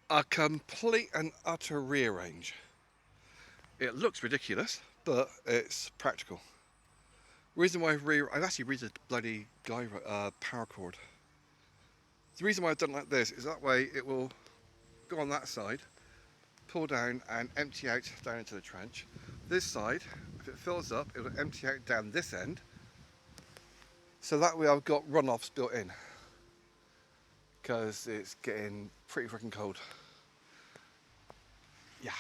A complete and utter rearrange. It looks ridiculous, but it's practical. Reason why I've actually read the bloody guy paracord. The reason why I've done it like this is that way it will go on that side, pull down and empty out down into the trench. This side, if it fills up, it will empty out down this end. So that way I've got runoffs built in, because it's getting pretty freaking cold. Yeah,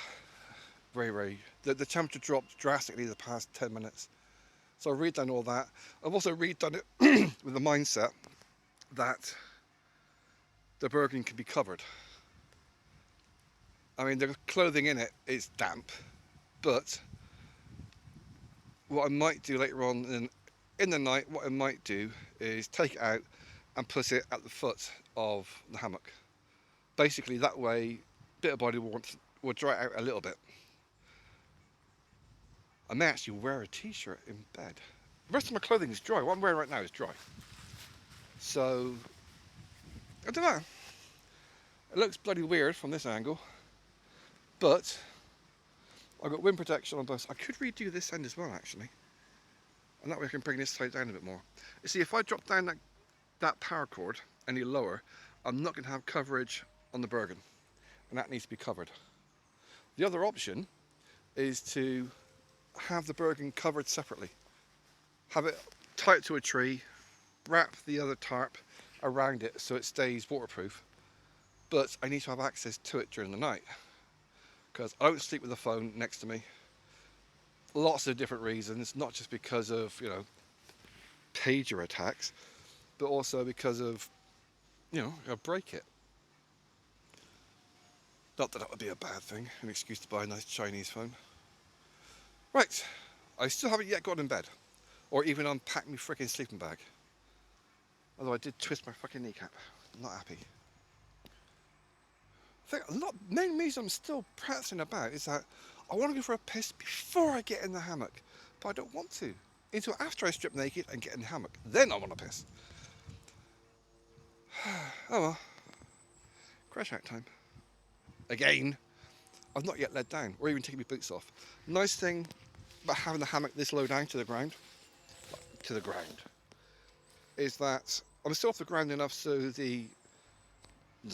very. The temperature dropped drastically the past 10 minutes. So I've redone all that. I've also redone it with the mindset that the Bergen can be covered. I mean, the clothing in it is damp, but what I might do later on in the night, what I might do is take it out and put it at the foot of the hammock. Basically, that way, bit of body warmth will dry it out a little bit. I may actually wear a t-shirt in bed. The rest of my clothing is dry. What I'm wearing right now is dry. So, I don't know. It looks bloody weird from this angle, but I've got wind protection on both. I could redo this end as well, actually, and that way I can bring this side down a bit more. You see, if I drop down that paracord any lower, I'm not going to have coverage on the Bergen, and that needs to be covered. The other option is to have the Bergen covered separately. Have it tied to a tree, wrap the other tarp around it so it stays waterproof, but I need to have access to it during the night, because I don't sleep with the phone next to me. Lots of different reasons, not just because of, pager attacks, but also because of, I'll break it. Not that would be a bad thing, an excuse to buy a nice Chinese phone. Right, I still haven't yet got in bed, or even unpacked my freaking sleeping bag. Although I did twist my fucking kneecap. I'm not happy. I think main reason I'm still prancing about is that I want to go for a piss before I get in the hammock, but I don't want to. Until after I strip naked and get in the hammock, then I want to piss. Oh well, crash out time. Again, I've not yet laid down, or even taken my boots off. Nice thing about having the hammock this low down to the ground, is that I'm still off the ground enough so they're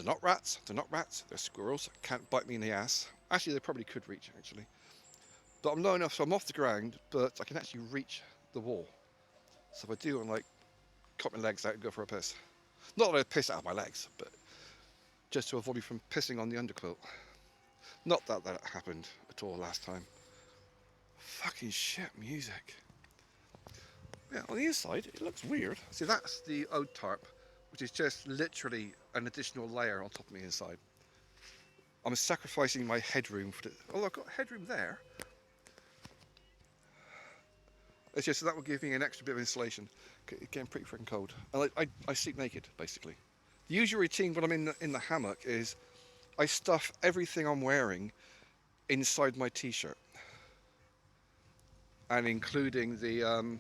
not rats, they're squirrels, can't bite me in the ass. Actually, they probably could reach, actually. But I'm low enough so I'm off the ground, but I can actually reach the wall. So if I do, I'm like, cut my legs out and go for a piss. Not that I piss out of my legs, but just to avoid me from pissing on the underquilt. Not that that happened at all last time. Fucking shit music. Yeah, on the inside, it looks weird. See, that's the old tarp, which is just literally an additional layer on top of me inside. I'm sacrificing my headroom for the... Oh, I've got headroom there. It's just that will give me an extra bit of insulation. It's getting pretty freaking cold. And I sleep naked, basically. The usual routine when I'm in the hammock is I stuff everything I'm wearing inside my t-shirt. And including the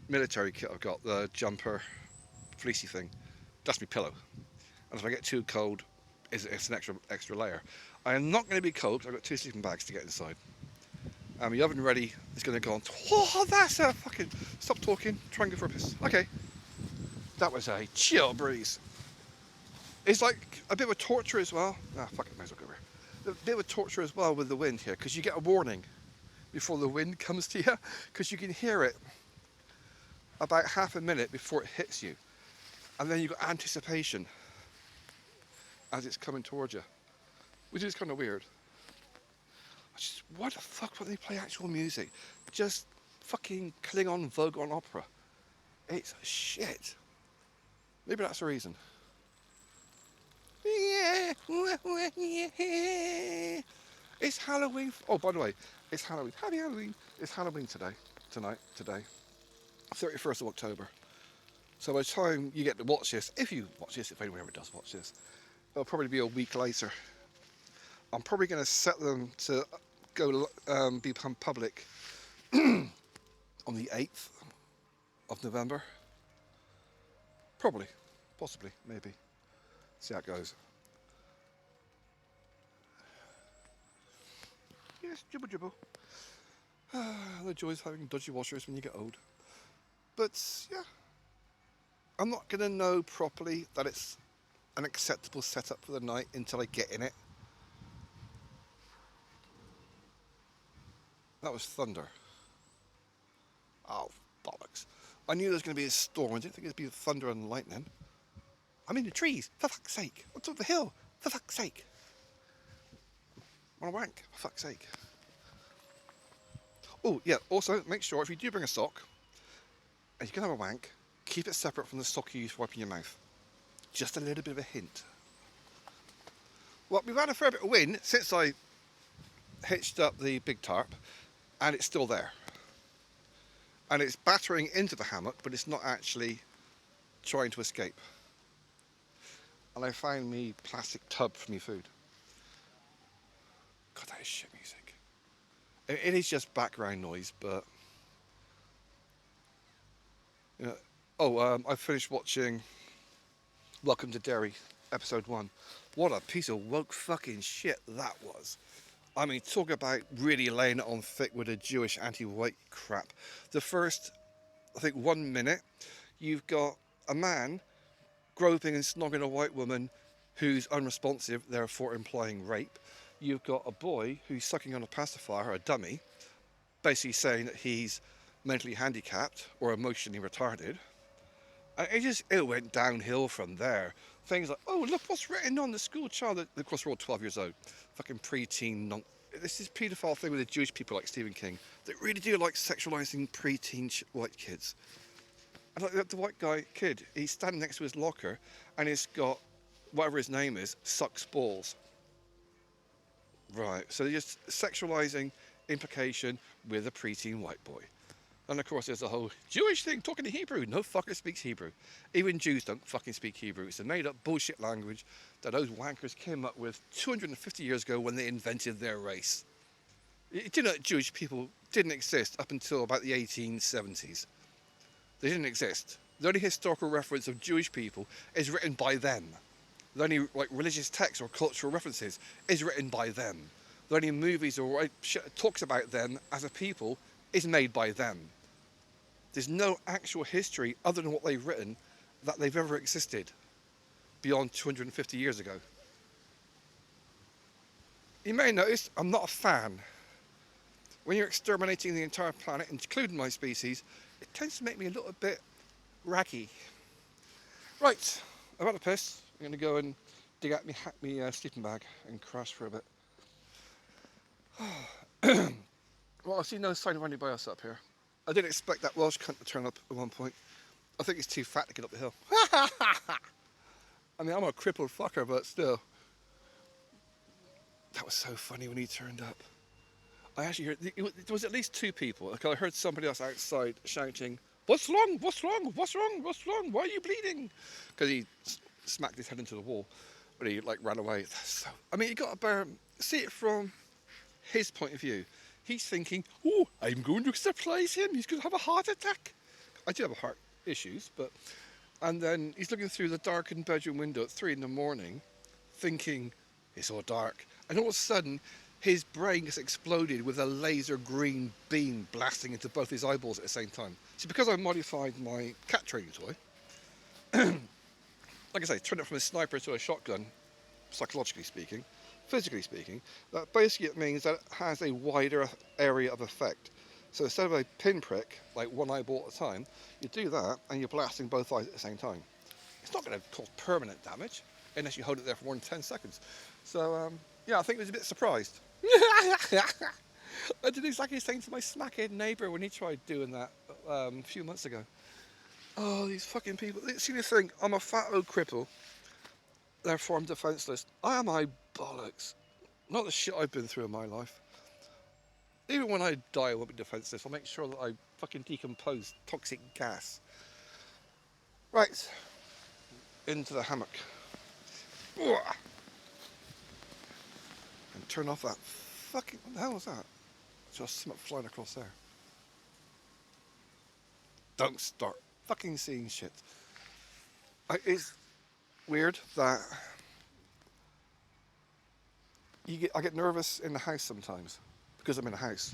military kit I've got, the jumper, fleecy thing. That's my pillow. And if I get too cold, it's an extra layer. I am not going to be cold because I've got 2 sleeping bags to get inside. The oven ready is going to go on. Oh, that's a fucking... Stop talking. Try and go for a piss. Okay. That was a chill breeze. It's like a bit of a torture as well. Ah, fuck it. Might as well go over here. A bit of a torture as well with the wind here, because you get a warning before the wind comes to you, because you can hear it about half a minute before it hits you. And then you've got anticipation as it's coming towards you, which is kind of weird. What the fuck would they play actual music? Just fucking Klingon Vogon opera. It's shit. Maybe that's the reason. It's Halloween. Oh, by the way, it's Halloween. Happy Halloween. It's Halloween today. 31st of October. So by the time you get to watch this, if you watch this, if anyone ever does watch this, it'll probably be a week later. I'm probably going to set them to become public on the 8th of November. Probably, possibly, maybe. See how it goes. Yes, dribble dribble. The joys of having dodgy washers when you get old. But yeah, I'm not gonna know properly that it's an acceptable setup for the night until I get in it. That was thunder. Oh, bollocks. I knew there was going to be a storm. I didn't think it would be thunder and lightning. I'm in the trees, for fuck's sake. On top of the hill, for fuck's sake. I want to wank, for fuck's sake. Oh, yeah, also, make sure if you do bring a sock, and you can have a wank, keep it separate from the sock you use for wiping your mouth. Just a little bit of a hint. Well, we've had a fair bit of wind since I hitched up the big tarp, and it's still there. And it's battering into the hammock, but it's not actually trying to escape. And I found me plastic tub for me food. God, that is shit music. It is just background noise, but you know. Oh, I finished watching Welcome to Derry, episode 1. What a piece of woke fucking shit that was. I mean, talk about really laying it on thick with a Jewish anti-white crap. The first, I think, 1 minute, you've got a man groping and snogging a white woman who's unresponsive, therefore implying rape. You've got a boy who's sucking on a pacifier, a dummy, basically saying that he's mentally handicapped or emotionally retarded. And it went downhill from there. Things like, oh, look what's written on the school child. Of course, we're all 12 years old. Fucking preteen. This is paedophile thing with the Jewish people like Stephen King that really do like sexualising preteen white kids. And like the white kid, he's standing next to his locker and he's got, whatever his name is, sucks balls. Right, so they're just sexualising implication with a preteen white boy. And of course there's a whole Jewish thing talking in Hebrew. No fucker speaks Hebrew. Even Jews don't fucking speak Hebrew. It's a made up bullshit language that those wankers came up with 250 years ago when they invented their race. You know that Jewish people didn't exist up until about the 1870s. They didn't exist. The only historical reference of Jewish people is written by them. The only religious text or cultural references is written by them. The only movies or shit that talks about them as a people is made by them. There's no actual history other than what they've written that they've ever existed beyond 250 years ago. You may notice I'm not a fan. When you're exterminating the entire planet, including my species, it tends to make me a little bit raggy. Right, I've had a piss. I'm going to go and dig out my sleeping bag and crash for a bit. Well, I see no sign of anybody else up here. I didn't expect that Welsh cunt to turn up at one point. I think he's too fat to get up the hill. I mean, I'm a crippled fucker, but still. That was so funny when he turned up. I actually heard, there was at least 2 people. I heard somebody else outside shouting, "What's wrong? What's wrong? What's wrong? What's wrong? Why are you bleeding?" Because he smacked his head into the wall when he ran away. So, I mean, you got to see it from his point of view. He's thinking, "Oh, I'm going to surprise him. He's going to have a heart attack." I do have heart issues, but... And then he's looking through the darkened bedroom window at 3 a.m, thinking, it's all dark. And all of a sudden, his brain gets exploded with a laser green beam blasting into both his eyeballs at the same time. See, because I modified my cat training toy, like I say, turned it from a sniper to a shotgun, psychologically speaking, physically speaking, that basically it means that it has a wider area of effect. So instead of a pinprick, like one eyeball at a time, you do that and you're blasting both eyes at the same time. It's not going to cause permanent damage unless you hold it there for more than 10 seconds. So, yeah, I think he was a bit surprised. I did exactly the same to my smackhead neighbour when he tried doing that a few months ago. Oh, these fucking people. See the thing, I'm a fat old cripple, therefore I'm defenceless. I am my bollocks. Not the shit I've been through in my life. Even when I die, I won't be defenceless. I'll make sure that I fucking decompose toxic gas. Right. Into the hammock. And turn off that fucking... What the hell was that? Just something flying across there. Don't start fucking seeing shit. It's weird that... I get nervous in the house sometimes. because I'm in a house.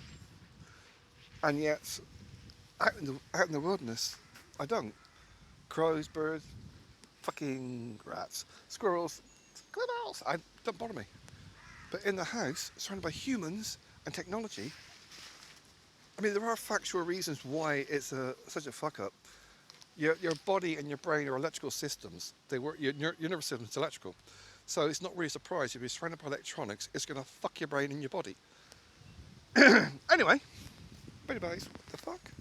And yet, out in the wilderness, I don't. Crows, birds, fucking rats, squirrels, squirrels, I don't bother me. But in the house, surrounded by humans and technology, I mean, there are factual reasons why it's such a fuck up. Your body and your brain are electrical systems. They work. Your nervous system is electrical, so it's not really a surprise if you're surrounded by electronics. It's going to fuck your brain and your body. Anyway, buddy buddies, what the fuck?